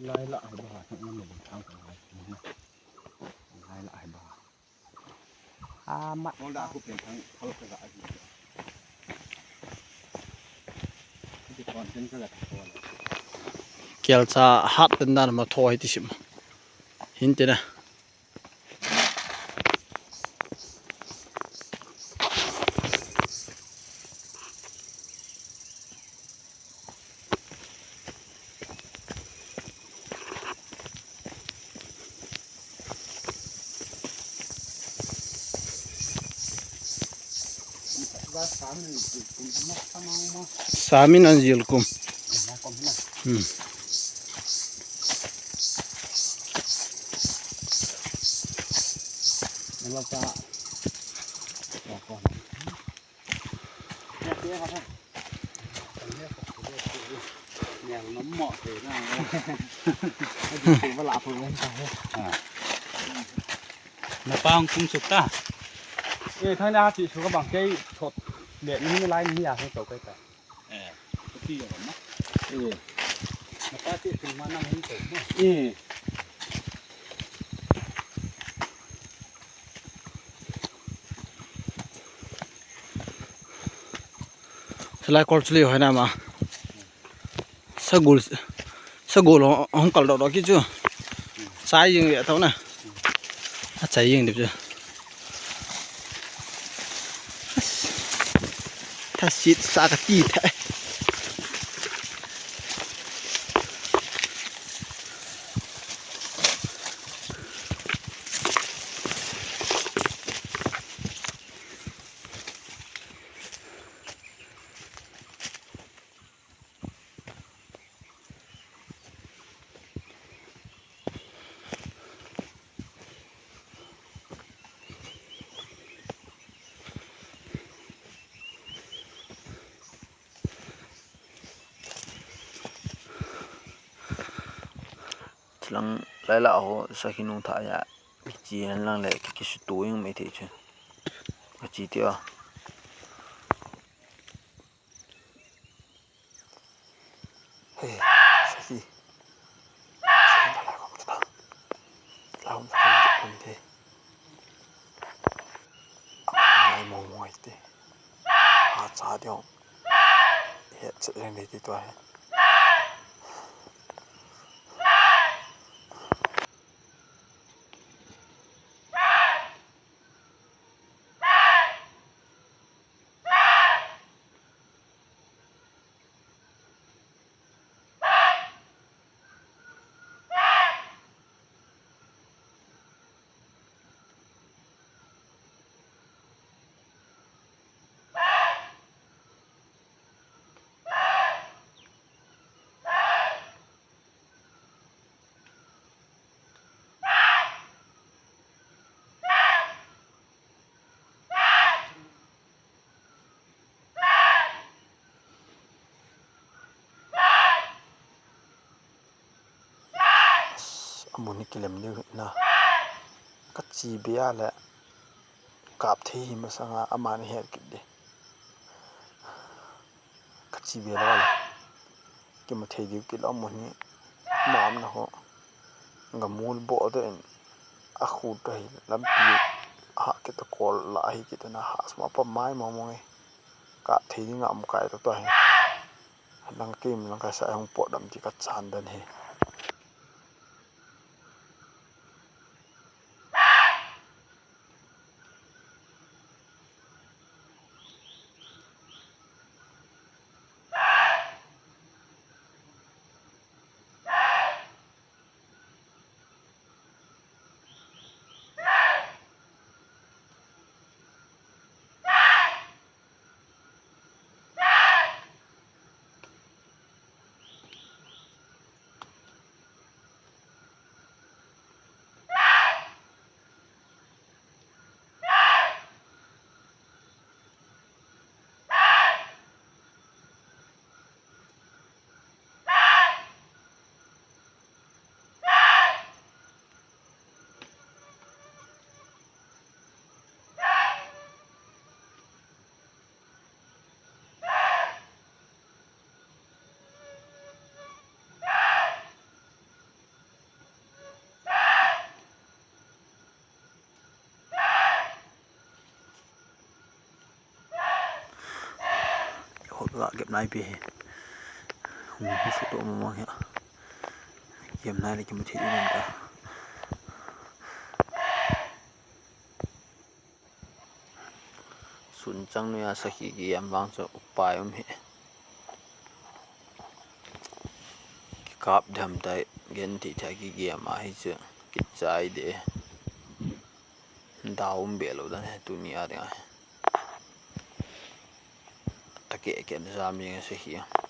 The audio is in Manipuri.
ลายละให้บาทมันเหมือนทางของเราลายละให้บาทมัดมองดาผู้เป็นทั้งเขากระดาษอยู่ที่ก่อนเป็นกระดาษตัวเลยเกี่ยวกับฮัตเป็นด้านมาทอยที่ชิมหินเจนะSamin anjilkum. Nalapa. Yang nomok tu nah. Itu balap pun kan. Napang kum sukta. Thay ra chị xuống các bằng cây thột điện như lai như à hay kiểu cây cả. Cái gì mà Mà ta chị từng mà năm hình tổ mà. Selai culture hoy na ma. Sagul hong kal do ki chu. Sai ying vậy thau na. Sai ying được chưa? Ta xịt xa cái gì thế lang lai la ho sa hinung tha ya chi han lang le ki su tu yung mai the chu ka chi ti a he sa hi lao ta kan te ai mo mo te a cha diong he che le ti to he Amun kilem ni na kachi bia la kap thi ma sanga aman he kidde kachi bia la ki ma thei di ki lo mun ni mam na ho ngamul bo de a khu dai lam pi ha ke ta kol la hi ki ta na ha sma pa mai mo mo nge ka thi ngam kai to he lang kim lang ka sa hong po dam ti ka chan dan he gak ghép nai pi photo mo ya game nai le ki mo thi ni ta sun chang no ya sakhi gi yam wang cho upai he kap dham tai gen ti tha gi game a hi che ki chai de daum be lo da dunia de ta ke zam ni se hi